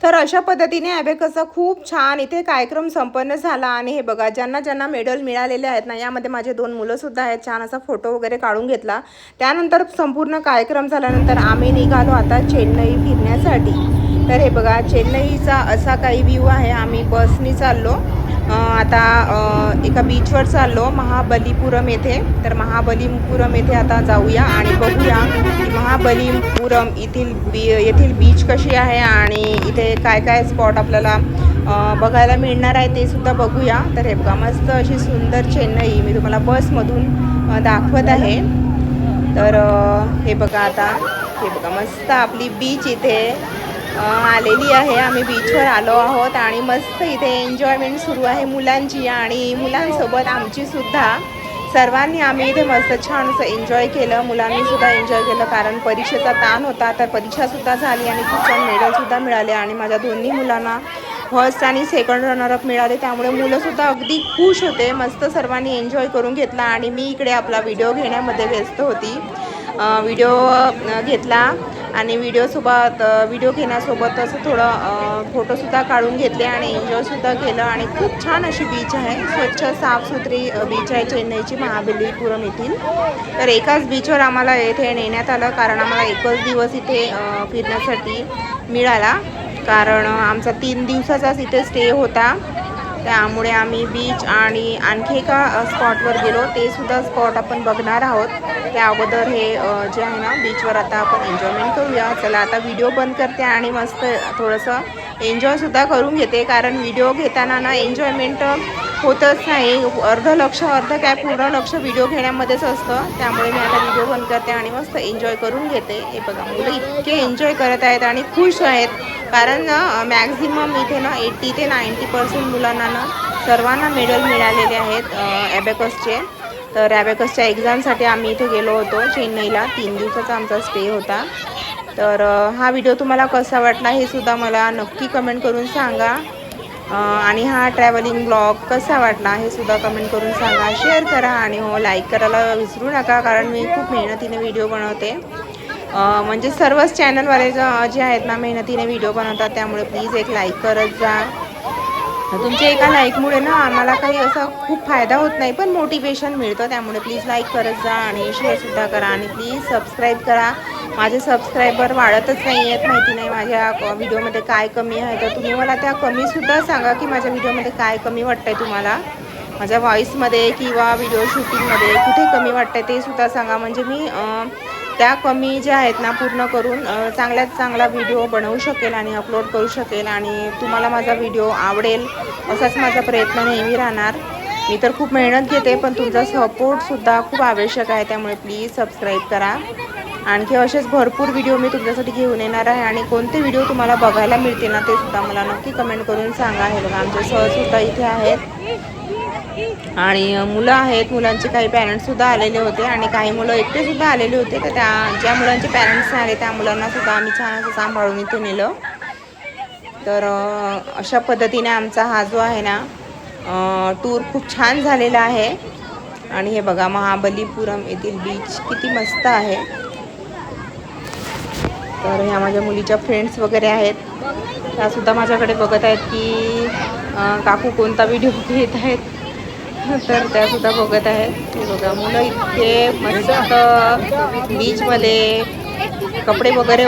तर अशा पद्धतीने ॲबेकसचा खूप छान इथे कार्यक्रम संपन्न झाला। आणि हे बघा ज्यांना ज्यांना मेडल मिळालेले आहेत ना, यामध्ये माझे 2 मुलंसुद्धा आहेत। छान असा फोटो वगैरे काढून घेतला। त्यानंतर संपूर्ण कार्यक्रम झाल्यानंतर आम्ही निघालो आता चेन्नई फिरण्यासाठी। तर हे बघा चेन्नईचा असा काही व्ह्यू आहे। आम्ही बसनी चाललो आता एका बीचवर चाललो महाबलीपुरम येथे। तर महाबलीपुरम येथे आता जाऊया आणि बघूया की महाबलीपुरम येथील बीच कशी आहे आणि इथे काय काय स्पॉट आपल्याला बघायला मिळणार आहे ते सुद्धा बघूया। तर हे बघा मस्त अशी सुंदर चेन्नई मी तुम्हाला बसमधून दाखवत आहे। तर हे बघा आता हे बघा मस्त आपली बीच इथे आलेली आहे। आम्ही बीचवर आलो आहोत आणि मस्त इथे एन्जॉयमेंट सुरू आहे मुलांची आणि मुलांसोबत आमची सुद्धा। सर्वांनी आम्ही इथे मस्त छान असं एन्जॉय केलं। मुलांनी सुद्धा एन्जॉय केलं कारण परीक्षेचा ताण होता। तर परीक्षासुद्धा झाली आणि खूप छान मेडलसुद्धा मिळाले आणि माझ्या दोन्ही मुलांना फर्स्ट आणि सेकंड रनरअप मिळाले। त्यामुळे मुलंसुद्धा अगदी खुश होते। मस्त सर्वांनी एन्जॉय करून घेतला आणि मी इकडे आपला व्हिडिओ घेण्यामध्ये व्यस्त होती। व्हिडिओ घेतला आणि व्हिडिओ घेण्यासोबत असं थोडं फोटोसुद्धा काढून घेतले आणि एन्जॉयसुद्धा केलं। आणि खूप छान अशी बीच आहे, स्वच्छ साफसुथरी बीच आहे चेन्नईची महाबलीपुरम येथील। तर एकाच बीचवर आम्हाला इथे नेण्यात आलं कारण आम्हाला एकच दिवस इथे फिरण्यासाठी मिळाला कारण आमचा 3 दिवसाचाच इथे स्टे होता। त्यामुळे आम्ही बीच आणि आणखी एका स्पॉटवर गेलो, ते सुद्धा स्पॉट आपण बघणार आहोत। त्या अगोदर हे जे आहे ना बीचवर आता आपण एन्जॉयमेंट करूया। चला आता व्हिडिओ बंद करते आणि मस्त थोडंसं एन्जॉयसुद्धा करून घेते कारण व्हिडिओ घेताना ना एन्जॉयमेंट होतच नाही। अर्ध काय पूर्ण लक्ष व्हिडिओ घेण्यामध्येच असतं। त्यामुळे मी आता व्हिडिओ बंद करते आणि मस्त एन्जॉय करून घेते। हे बघा मुलं इतके एन्जॉय करत आहेत आणि खुश आहेत कारण मॅक्झिमम इथे ना 80 ते 90% मुलांना ना सर्वांना मेडल मिळालेले आहेत ॲबेकसचे। तर ॲबेकसच्या एक्झामसाठी आम्ही इथे गेलो होतो चेन्नईला, 3 दिवसाचा आमचा स्टे होता। तर हा व्हिडिओ तुम्हाला कसा वाटला हे सुद्धा मला नक्की कमेंट करून सांगा आणि हा ट्रॅव्हलिंग ब्लॉग कसा वाटला हे सुद्धा कमेंट करून सांगा, शेअर करा आणि हो लाईक करायला विसरू नका कारण मी खूप मेहनतीने व्हिडिओ बनवते। म्हणजे सर्वच चॅनलवाले जे आहेत ना मेहनतीने व्हिडिओ बनवतात, त्यामुळे प्लीज एक लाईक करत जा। तुमच्या एका लाईकमुळे ना आम्हाला काही असा खूप फायदा होत नाही पण मोटिवेशन मिळतं। त्यामुळे प्लीज लाईक करत जा आणि शेअरसुद्धा करा आणि प्लीज सबस्क्राईब करा। माझे सबस्क्रायबर वाढतच नाही आहेत, माहिती नाही माझ्या व्हिडिओमध्ये काय कमी आहे। तर तुम्ही मला त्या कमीसुद्धा सांगा की माझ्या व्हिडिओमध्ये काय कमी वाटतं आहे तुम्हाला, माझ्या व्हॉईसमध्ये किंवा व्हिडिओ शूटिंगमध्ये कुठे कमी वाटतं आहे ते सुद्धा सांगा। म्हणजे मी त्या कमी ज्या आहेत ना पूर्ण करून चांगल्यात चांगला व्हिडिओ बनवू शकेल आणि अपलोड करू शकेल आणि तुम्हाला माझा व्हिडिओ आवडेल असाच माझा प्रयत्न नेहमी राहणार। मी तर खूप मेहनत घेते पण तुमचा सपोर्टसुद्धा खूप आवश्यक आहे। त्यामुळे प्लीज सबस्क्राईब करा। आणखी असेच भरपूर व्हिडिओ मी तुमच्यासाठी घेऊन येणार आहे आणि कोणते व्हिडिओ तुम्हाला बघायला मिळते ना ते सुद्धा मला नक्की कमेंट करून सांगा। हे बघा आमचे सहसुद्धा इथे आहेत आणि मुलं आहेत, मुलांचे काही पॅरेंट्ससुद्धा आलेले होते आणि काही मुलं एकटेसुद्धा आलेले होते। तर ज्या मुलांचे पॅरेंट्स आले त्या मुलांनासुद्धा आम्ही छान असं सांभाळून इथे नेलं। तर अशा पद्धतीने आमचा हा जो आहे ना टूर खूप छान झालेला आहे। आणि हे बघा महाबलीपुरम येथील बीच किती मस्त आहे। तर ह्या माझ्या मुलीच्या फ्रेंड्स वगैरे आहेत, त्यासुद्धा माझ्याकडे बघत आहेत की काकू कोणता व्हिडिओ घेत आहेत, तर त्यासुद्धा बघत आहेत। हे बघा मुलं इतके मस्त बीचमध्ये कपडे वगैरे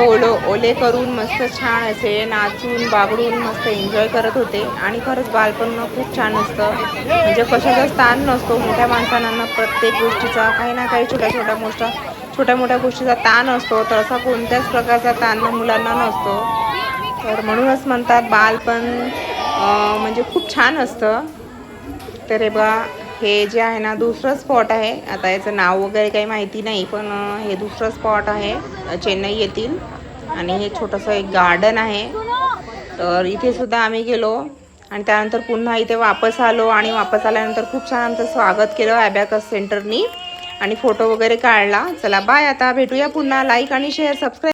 ओले करून मस्त छान असे नाचून बागडून मस्त एन्जॉय करत होते। आणि खरंच बालपण खूप छान असतं, म्हणजे कशाचाच ताण नसतो। मोठ्या माणसांना प्रत्येक गोष्टीचा काही ना काही छोट्या मोठ्या गोष्टीचा ताण असतो, तर असा कोणत्याच प्रकारचा ताण मुलांना नसतो। तर म्हणूनच म्हणतात बालपण म्हणजे खूप छान असतं। तर हे बघा हे जे आहे ना दुसरं स्पॉट आहे, आता याचं नाव वगैरे काही माहिती नाही पण हे दुसरं स्पॉट आहे चेन्नई येथील आणि हे छोटंसं एक गार्डन आहे। तर इथे सुद्धा आम्ही गेलो आणि त्यानंतर पुन्हा इथे वापस आलो आणि वापस आल्यानंतर खूप छान आमचं स्वागत केलं ॲबॅकस सेंटरनी आणि फोटो वगैरे काढला। चला बाय, आता भेटूया पुन्हा। लाईक आणि शेअर सबस्क्राईब